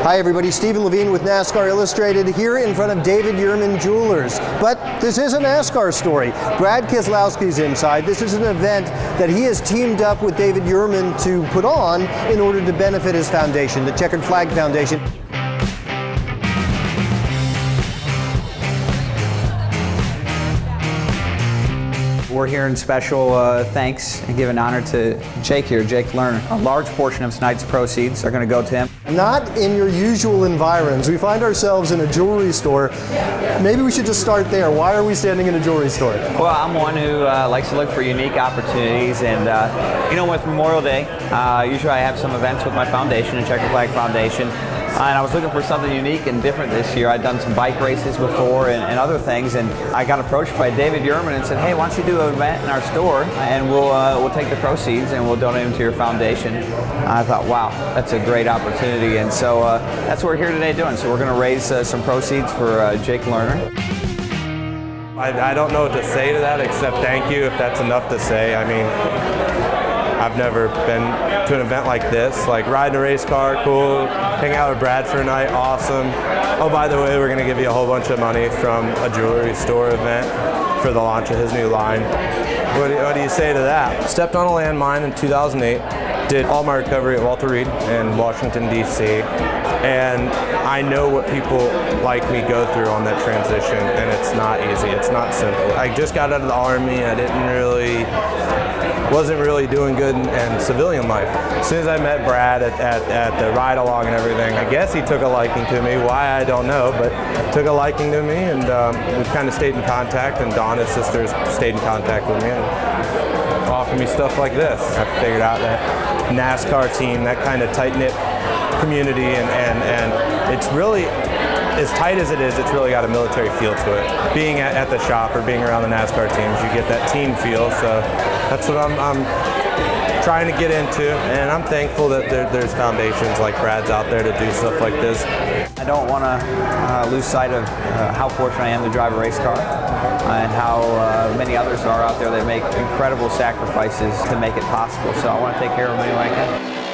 Hi everybody, Stephen Levine with NASCAR Illustrated here in front of David Yurman Jewelers. But this is a NASCAR story. Brad Keselowski's inside. This is an event that he has teamed up with David Yurman to put on in order to benefit his foundation, the Checkered Flag Foundation. We're here in special thanks and give an honor to Jake here, Jake Lerner. A large portion of tonight's proceeds are going to go to him. Not in your usual environs. We find ourselves in a jewelry store. Maybe we should just start there. Why are we standing in a jewelry store? Well, I'm one who likes to look for unique opportunities, and you know, with Memorial Day, usually I have some events with my foundation, the Checkered Flag Foundation. And I was looking for something unique and different this year. I'd done some bike races before and other things, and I got approached by David Yurman and said, hey, why don't you do an event in our store, and we'll take the proceeds and we'll donate them to your foundation. And I thought, wow, that's a great opportunity, and so that's what we're here today doing. So we're going to raise some proceeds for Jake Lerner. I don't know what to say to that except thank you, if that's enough to say. I mean, I've never been to an event like this, like riding a race car, cool, hang out with Brad for a night, awesome. Oh, by the way, we're gonna give you a whole bunch of money from a jewelry store event for the launch of his new line. What do you say to that? Stepped on a landmine in 2008, did all my recovery at Walter Reed in Washington, D.C., and I know what people like me go through on that transition, and it's not easy, it's not simple. I just got out of the Army, wasn't really doing good in civilian life. As soon as I met Brad at the ride-along and everything, I guess he took a liking to me. Why, I don't know, but took a liking to me, and we've kind of stayed in contact, and Dawn, his sister, stayed in contact with me and offered me stuff like this. I figured out that NASCAR team, that kind of tight-knit community, and it's really, as tight as it is, it's really got a military feel to it. Being at the shop or being around the NASCAR teams, you get that team feel, so that's what I'm trying to get into, and I'm thankful that there's foundations like Brad's out there to do stuff like this. I don't want to lose sight of how fortunate I am to drive a race car, and how many others are out there that make incredible sacrifices to make it possible, so I want to take care of them any way I can.